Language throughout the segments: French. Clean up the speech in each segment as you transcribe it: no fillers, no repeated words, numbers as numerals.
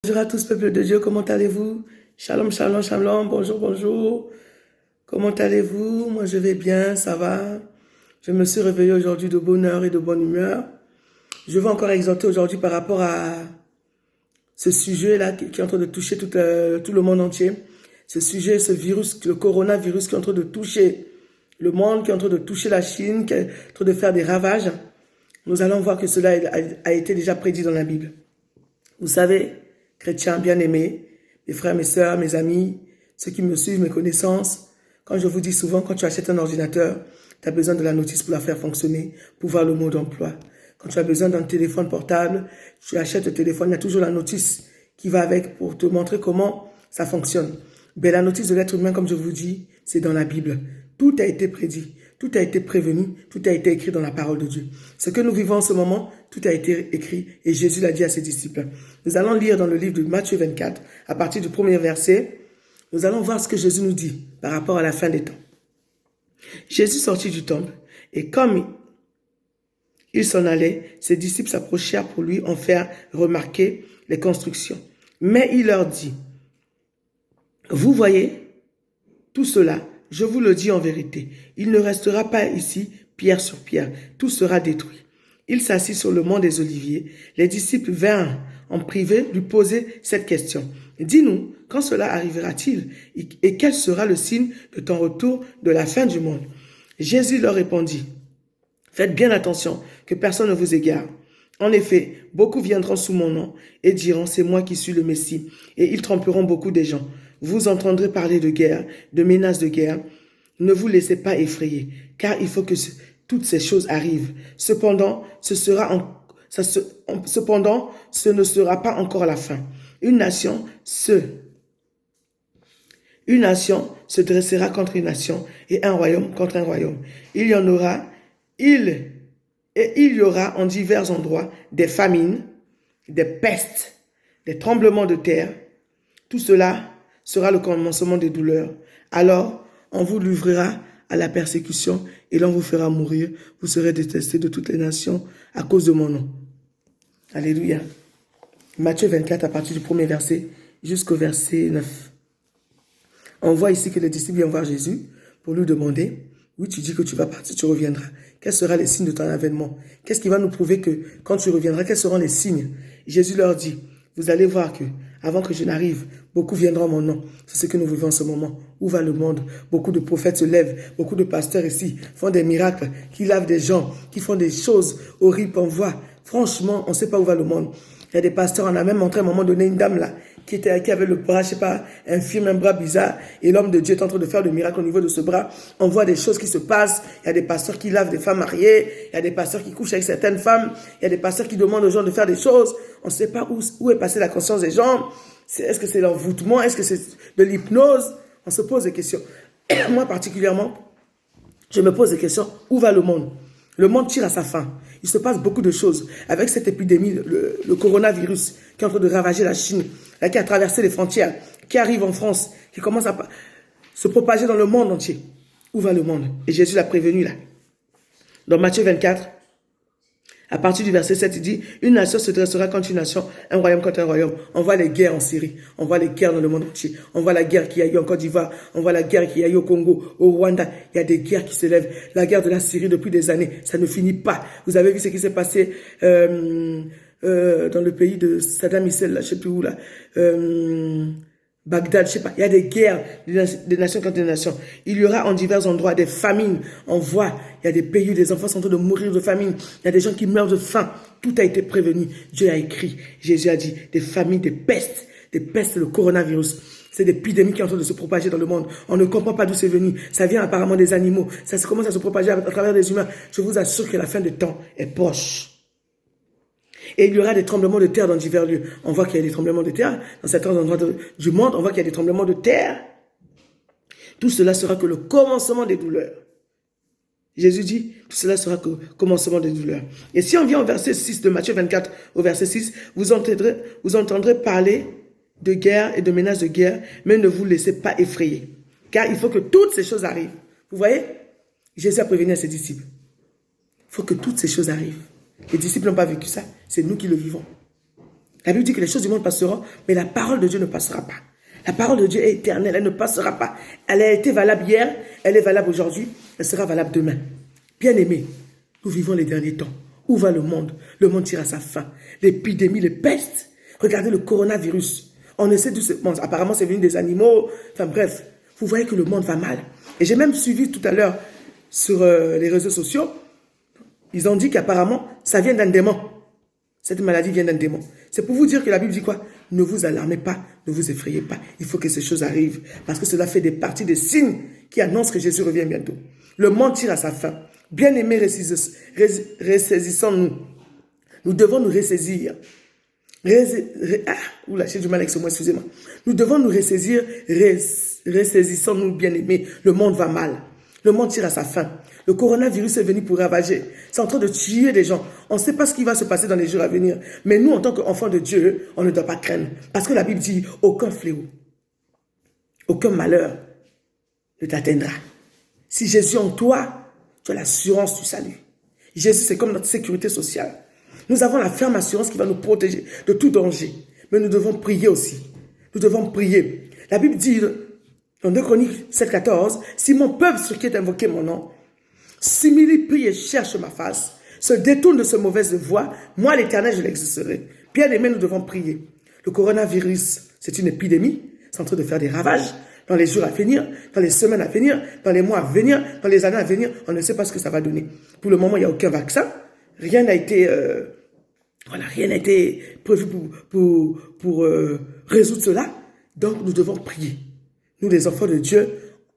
Bonjour à tous, peuple de Dieu, comment allez-vous? Shalom, shalom, shalom, bonjour, bonjour. Comment allez-vous? Moi, je vais bien, ça va. Je me suis réveillé aujourd'hui de bonne heure et de bonne humeur. Je veux encore exhorter aujourd'hui par rapport à ce sujet-là qui est en train de toucher tout le monde entier. Ce sujet, ce virus, le coronavirus qui est en train de toucher le monde, qui est en train de toucher la Chine, qui est en train de faire des ravages. Nous allons voir que cela a été déjà prédit dans la Bible. Vous savez, chrétiens bien-aimés, mes frères, mes sœurs, mes amis, ceux qui me suivent, mes connaissances, quand je vous dis souvent, quand tu achètes un ordinateur, tu as besoin de la notice pour la faire fonctionner, pour voir le mode d'emploi. Quand tu as besoin d'un téléphone portable, tu achètes le téléphone, il y a toujours la notice qui va avec pour te montrer comment ça fonctionne. Ben, la notice de l'être humain, comme je vous dis, c'est dans la Bible. Tout a été prédit, tout a été prévenu, tout a été écrit dans la parole de Dieu. Ce que nous vivons en ce moment, tout a été écrit et Jésus l'a dit à ses disciples. Nous allons lire dans le livre de Matthieu 24, à partir du premier verset, nous allons voir ce que Jésus nous dit par rapport à la fin des temps. Jésus sortit du temple et comme il s'en allait, ses disciples s'approchèrent pour lui en faire remarquer les constructions. Mais il leur dit, « Vous voyez tout cela, je vous le dis en vérité, il ne restera pas ici pierre sur pierre, tout sera détruit. » Il s'assit sur le mont des Oliviers. Les disciples vinrent en privé lui poser cette question. « Dis-nous, quand cela arrivera-t-il et quel sera le signe de ton retour de la fin du monde ?» Jésus leur répondit, « Faites bien attention que personne ne vous égare. En effet, beaucoup viendront sous mon nom et diront, c'est moi qui suis le Messie, et ils tromperont beaucoup des gens. Vous entendrez parler de guerre, de menaces de guerre. Ne vous laissez pas effrayer, car il faut que toutes ces choses arrivent. Cependant, ce ne sera pas encore la fin. Une nation se dressera contre une nation et un royaume contre un royaume. Il y aura en divers endroits des famines, des pestes, des tremblements de terre. Tout cela sera le commencement des douleurs. Alors, on vous livrera à la persécution et l'on vous fera mourir. Vous serez détestés de toutes les nations à cause de mon nom. Alléluia. Matthieu 24 à partir du premier verset jusqu'au verset 9. On voit ici que les disciples viennent voir Jésus pour lui demander, oui, tu dis que tu vas partir, tu reviendras. Quels seront les signes de ton avènement? Qu'est-ce qui va nous prouver que quand tu reviendras, quels seront les signes? Jésus leur dit, vous allez voir que avant que je n'arrive, beaucoup viendront en mon nom. C'est ce que nous vivons en ce moment. Où va le monde? Beaucoup de prophètes se lèvent, beaucoup de pasteurs ici font des miracles, qui lavent des gens, qui font des choses horribles. On voit, franchement, on ne sait pas où va le monde. Il y a des pasteurs, on a même montré à un moment donné une dame là, qui avait le bras, je sais pas, infirme, un bras bizarre, et l'homme de Dieu est en train de faire le miracle au niveau de ce bras. On voit des choses qui se passent. Il y a des pasteurs qui lavent des femmes mariées, il y a des pasteurs qui couchent avec certaines femmes, il y a des pasteurs qui demandent aux gens de faire des choses. On ne sait pas où est passée la conscience des gens. Est-ce que c'est l'envoûtement? Est-ce que c'est de l'hypnose? On se pose des questions. Moi particulièrement, je me pose des questions. Où va le monde? Le monde tire à sa fin. Il se passe beaucoup de choses. Avec cette épidémie, le coronavirus, qui est en train de ravager la Chine, qui a traversé les frontières, qui arrive en France, qui commence à se propager dans le monde entier. Où va le monde? Et Jésus l'a prévenu là. Dans Matthieu 24, à partir du verset 7, il dit, une nation se dressera contre une nation, un royaume contre un royaume. On voit les guerres en Syrie, on voit les guerres dans le monde entier, on voit la guerre qu'il y a eu en Côte d'Ivoire, on voit la guerre qu'il y a eu au Congo, au Rwanda. Il y a des guerres qui se lèvent. La guerre de la Syrie depuis des années, ça ne finit pas. Vous avez vu ce qui s'est passé dans le pays de Saddam Hussein, là, je sais plus où là. Bagdad, je sais pas, il y a des guerres des nations contre des nations. Il y aura en divers endroits des famines. On voit, il y a des pays où des enfants sont en train de mourir de famine. Il y a des gens qui meurent de faim. Tout a été prévenu. Dieu a écrit. Jésus a dit des famines, des pestes, le coronavirus. C'est des épidémies qui sont en train de se propager dans le monde. On ne comprend pas d'où c'est venu. Ça vient apparemment des animaux. Ça commence à se propager à travers des humains. Je vous assure que la fin des temps est proche. Et il y aura des tremblements de terre dans divers lieux. On voit qu'il y a des tremblements de terre dans certains endroits du monde. On voit qu'il y a des tremblements de terre. Tout cela sera que le commencement des douleurs. Jésus dit, tout cela sera que le commencement des douleurs. Et si on vient au verset 6 de Matthieu 24, au verset 6, vous entendrez parler de guerre et de menaces de guerre, mais ne vous laissez pas effrayer. Car il faut que toutes ces choses arrivent. Vous voyez? Jésus a prévenu à ses disciples. Il faut que toutes ces choses arrivent. Les disciples n'ont pas vécu ça. C'est nous qui le vivons. La Bible dit que les choses du monde passeront, mais la parole de Dieu ne passera pas. La parole de Dieu est éternelle, elle ne passera pas. Elle a été valable hier, elle est valable aujourd'hui, elle sera valable demain. Bien-aimés, nous vivons les derniers temps. Où va le monde? Le monde tire à sa fin. L'épidémie, les pestes. Regardez le coronavirus. On essaie de se... Bon, apparemment, c'est venu des animaux. Enfin bref, vous voyez que le monde va mal. Et j'ai même suivi tout à l'heure sur les réseaux sociaux. Ils ont dit qu'apparemment, ça vient d'un démon. Cette maladie vient d'un démon. C'est pour vous dire que la Bible dit quoi? Ne vous alarmez pas, ne vous effrayez pas. Il faut que ces choses arrivent. Parce que cela fait des parties des signes qui annoncent que Jésus revient bientôt. Le monde tire à sa fin. Bien-aimés, ressaisissons-nous. Nous devons nous ressaisir. Oula, j'ai du mal avec ce mot, excusez-moi. Nous devons nous ressaisir. Ressaisissons-nous, bien-aimés. Le monde va mal. Le monde tire à sa fin. Le coronavirus est venu pour ravager. C'est en train de tuer des gens. On ne sait pas ce qui va se passer dans les jours à venir. Mais nous, en tant qu'enfants de Dieu, on ne doit pas craindre. Parce que la Bible dit, aucun fléau, aucun malheur ne t'atteindra. Si Jésus en toi, tu as l'assurance du salut. Jésus, c'est comme notre sécurité sociale. Nous avons la ferme assurance qui va nous protéger de tout danger. Mais nous devons prier aussi. Nous devons prier. La Bible dit, dans 2 Chroniques 7,14, si mon peuple, ce qui est invoqué mon nom, s'humilie, prie et cherche ma face, se détourne de ce mauvaise voie, moi l'Éternel, je l'exaucerai. Bien-aimés, nous devons prier. Le coronavirus, c'est une épidémie, c'est en train de faire des ravages dans les jours à venir, dans les semaines à venir, dans les mois à venir, dans les années à venir. On ne sait pas ce que ça va donner. Pour le moment, il n'y a aucun vaccin. Rien n'a été, rien n'a été prévu pour résoudre cela. Donc, nous devons prier. Nous, les enfants de Dieu,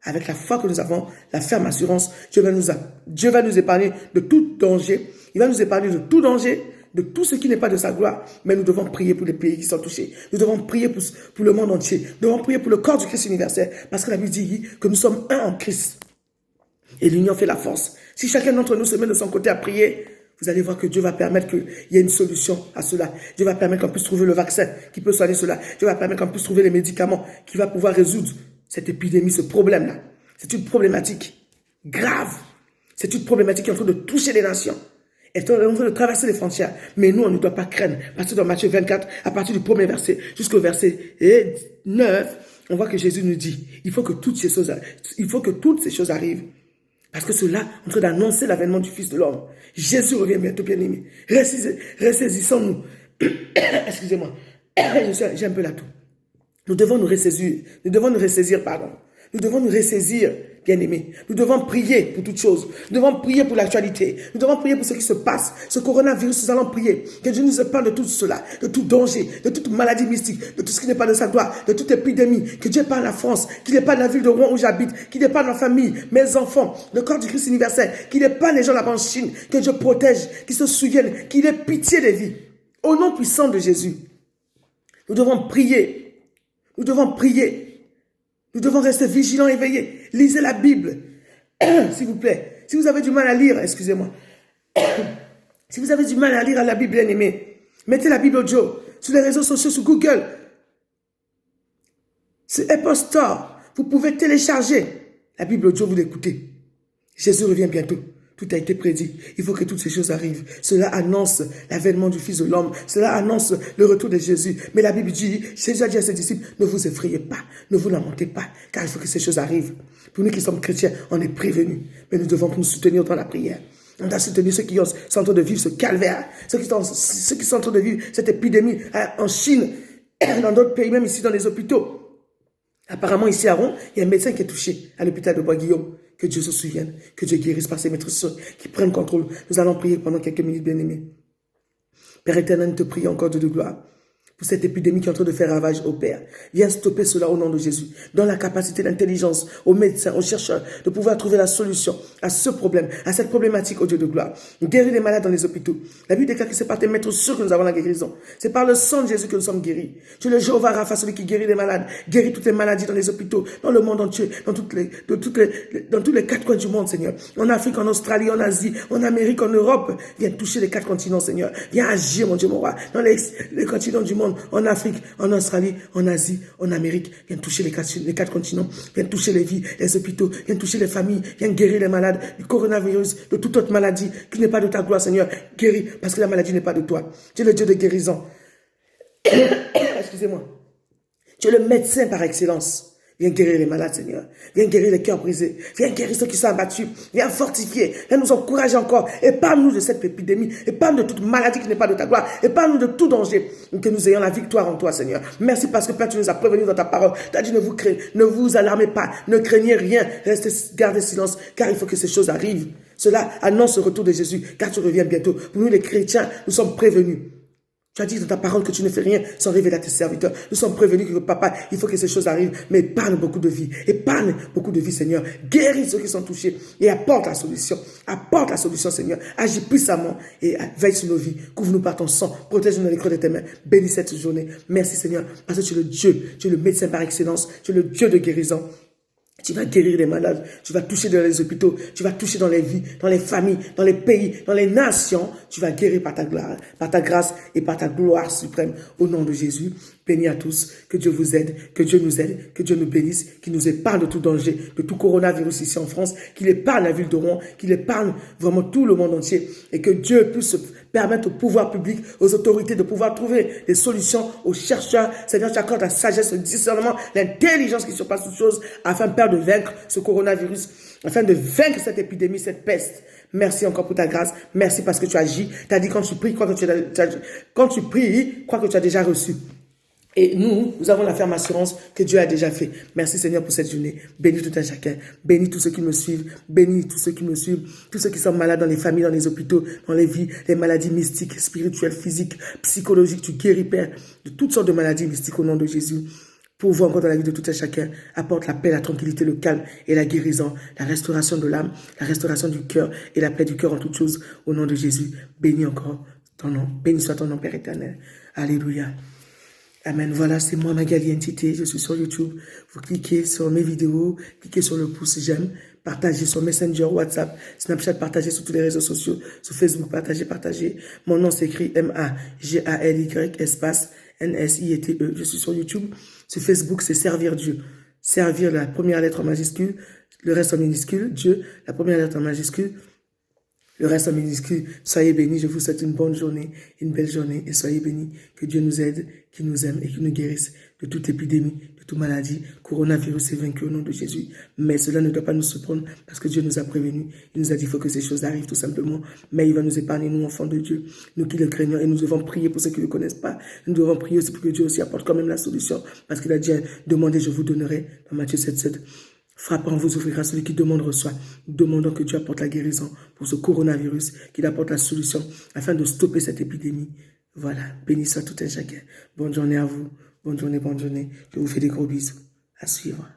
avec la foi que nous avons, la ferme assurance, Dieu va nous épargner de tout danger. Il va nous épargner de tout danger, de tout ce qui n'est pas de sa gloire. Mais nous devons prier pour les pays qui sont touchés. Nous devons prier pour le monde entier. Nous devons prier pour le corps du Christ universel. Parce que la Bible dit que nous sommes un en Christ. Et l'union fait la force. Si chacun d'entre nous se met de son côté à prier, vous allez voir que Dieu va permettre qu'il y ait une solution à cela. Dieu va permettre qu'on puisse trouver le vaccin qui peut soigner cela. Dieu va permettre qu'on puisse trouver les médicaments qui va pouvoir résoudre cette épidémie, ce problème-là. C'est une problématique grave. C'est une problématique qui est en train de toucher les nations. Elle est en train de traverser les frontières. Mais nous, on ne doit pas craindre. Parce que dans Matthieu 24, à partir du premier verset jusqu'au verset 9, on voit que Jésus nous dit, il faut que toutes ces choses arrivent. Parce que cela est en train d'annoncer l'avènement du Fils de l'homme. Jésus revient bientôt, bien-aimé. Ressaisissons-nous. Excusez-moi. J'ai un peu la toux. Nous devons nous ressaisir. Nous devons nous ressaisir, pardon. Nous devons nous ressaisir, bien-aimés. Nous devons prier pour toutes choses. Nous devons prier pour l'actualité. Nous devons prier pour ce qui se passe. Ce coronavirus, nous allons prier. Que Dieu nous épargne de tout cela, de tout danger, de toute maladie mystique, de tout ce qui n'est pas de sa gloire, de toute épidémie. Que Dieu épargne la France, qu'il épargne la ville de Rouen où j'habite, qu'il épargne ma famille, mes enfants, le corps du Christ universel, qu'il épargne les gens là-bas en Chine, que Dieu protège, qu'ils se souviennent, qu'il ait pitié des vies. Au nom puissant de Jésus, nous devons prier. Nous devons prier. Nous devons rester vigilants et veillés. Lisez la Bible, s'il vous plaît. Si vous avez du mal à lire, excusez-moi. Si vous avez du mal à lire la Bible, bien-aimé, mettez la Bible audio sur les réseaux sociaux, sur Google, sur Apple Store. Vous pouvez télécharger la Bible audio, vous l'écoutez. Jésus revient bientôt. Tout a été prédit. Il faut que toutes ces choses arrivent. Cela annonce l'avènement du Fils de l'homme. Cela annonce le retour de Jésus. Mais la Bible dit, Jésus a dit à ses disciples, ne vous effrayez pas, ne vous lamentez pas, car il faut que ces choses arrivent. Pour nous qui sommes chrétiens, on est prévenus. Mais nous devons nous soutenir dans la prière. On doit soutenir ceux qui sont en train de vivre ce calvaire, ceux qui sont en train de vivre cette épidémie en Chine, dans d'autres pays, même ici dans les hôpitaux. Apparemment, ici à Rouen, il y a un médecin qui est touché à l'hôpital de Bois-Guillaume. Que Dieu se souvienne, que Dieu guérisse par ses maîtres qui prennent contrôle. Nous allons prier pendant quelques minutes, bien-aimés. Père éternel, nous te prions encore de gloire pour cette épidémie qui est en train de faire ravage au Père. Viens stopper cela au nom de Jésus. Donne la capacité d'intelligence aux médecins, aux chercheurs, de pouvoir trouver la solution à ce problème, à cette problématique, au Dieu de gloire. Guéris les malades dans les hôpitaux. La Bible déclare que c'est par tes maîtres sûrs que nous avons la guérison. C'est par le sang de Jésus que nous sommes guéris. Tu es le Jéhovah Rapha, celui qui guérit les malades, guérit toutes les maladies dans les hôpitaux, dans le monde entier, dans tous les 4 coins du monde, Seigneur. En Afrique, en Australie, en Asie, en Amérique, en Europe. Viens toucher les 4 continents, Seigneur. Viens agir, mon Dieu, mon roi, dans les continents du monde. En Afrique, en Australie, en Asie, en Amérique, viens toucher les 4 continents, viens toucher les vies, les hôpitaux, viens toucher les familles, viens guérir les malades du coronavirus, de toute autre maladie qui n'est pas de ta gloire, Seigneur. Guéris, parce que la maladie n'est pas de toi. Tu es le Dieu de guérison. Excusez-moi. Tu es le médecin par excellence. Viens guérir les malades, Seigneur. Viens guérir les cœurs brisés. Viens guérir ceux qui sont abattus. Viens fortifier. Viens nous encourager encore. Épargne-nous de cette épidémie. Épargne de toute maladie qui n'est pas de ta gloire. Épargne-nous de tout danger. Que nous ayons la victoire en toi, Seigneur. Merci parce que Père, tu nous as prévenus dans ta parole. Tu as dit ne vous alarmez pas. Ne craignez rien. Restez, gardez silence. Car il faut que ces choses arrivent. Cela annonce le retour de Jésus. Car tu reviens bientôt. Pour nous, les chrétiens, nous sommes prévenus. Tu as dit dans ta parole que tu ne fais rien sans révéler à tes serviteurs. Nous sommes prévenus que papa, il faut que ces choses arrivent. Mais épargne beaucoup de vie. Épargne beaucoup de vie, Seigneur. Guéris ceux qui sont touchés et apporte la solution. Apporte la solution, Seigneur. Agis puissamment et veille sur nos vies. Couvre-nous par ton sang. Protège-nous dans les creux de tes mains. Bénis cette journée. Merci, Seigneur, parce que tu es le Dieu. Tu es le médecin par excellence. Tu es le Dieu de guérison. Tu vas guérir les malades, tu vas toucher dans les hôpitaux, tu vas toucher dans les vies, dans les familles, dans les pays, dans les nations. Tu vas guérir par ta gloire, par ta grâce et par ta gloire suprême. Au nom de Jésus, bénis à tous, que Dieu vous aide, que Dieu nous aide, que Dieu nous bénisse, qu'il nous épargne de tout danger, de tout coronavirus ici en France, qu'il épargne la ville de Rouen, qu'il épargne vraiment tout le monde entier et que Dieu puisse permettre au pouvoir public, aux autorités de pouvoir trouver des solutions aux chercheurs. Seigneur, tu accordes la sagesse, le discernement, l'intelligence qui surpasse toutes choses afin, Père, de vaincre ce coronavirus, afin de vaincre cette épidémie, cette peste. Merci encore pour ta grâce. Merci parce que tu agis. Tu as dit quand tu pries, crois que tu as déjà reçu. Et nous avons la ferme assurance que Dieu a déjà fait. Merci Seigneur pour cette journée. Bénis tout un chacun. Bénis tous ceux qui me suivent. Bénis tous ceux qui me suivent. Tous ceux qui sont malades dans les familles, dans les hôpitaux, dans les vies, les maladies mystiques, spirituelles, physiques, psychologiques. Tu guéris, Père, de toutes sortes de maladies mystiques au nom de Jésus. Pour vous encore dans la vie de tout un chacun, apporte la paix, la tranquillité, le calme et la guérison, la restauration de l'âme, la restauration du cœur et la paix du cœur en toutes choses au nom de Jésus. Bénis encore ton nom. Béni soit ton nom, Père éternel. Alléluia. Amen. Voilà, c'est moi, Magali Entité. Je suis sur YouTube. Vous cliquez sur mes vidéos, cliquez sur le pouce j'aime, partagez sur Messenger, WhatsApp, Snapchat, partagez sur tous les réseaux sociaux, sur Facebook, partagez. Mon nom s'écrit M-A-G-A-L-Y, espace N-S-I-E-T-E. Je suis sur YouTube. Sur Facebook, c'est servir Dieu. Servir la première lettre en majuscule, le reste en minuscule. Dieu, la première lettre en majuscule, le reste en minuscule. Soyez bénis. Je vous souhaite une bonne journée, une belle journée. Et soyez bénis. Que Dieu nous aide, qu'il nous aime et qu'il nous guérisse de toute épidémie, de toute maladie. Coronavirus est vaincu au nom de Jésus. Mais cela ne doit pas nous surprendre parce que Dieu nous a prévenus. Il nous a dit qu'il faut que ces choses arrivent tout simplement. Mais il va nous épargner, nous, enfants de Dieu. Nous qui le craignons. Et nous devons prier pour ceux qui ne le connaissent pas. Nous devons prier aussi pour que Dieu aussi apporte quand même la solution. Parce qu'il a dit, demandez, je vous donnerai. Dans Matthieu 7,7. Frappant, vous ouvrira. Celui qui demande reçoit. Nous demandons que Dieu apporte la guérison pour ce coronavirus, qu'il apporte la solution afin de stopper cette épidémie. Voilà. Béni soit tout un chacun. Bonne journée à vous. Bonne journée, bonne journée. Je vous fais des gros bisous. À suivre.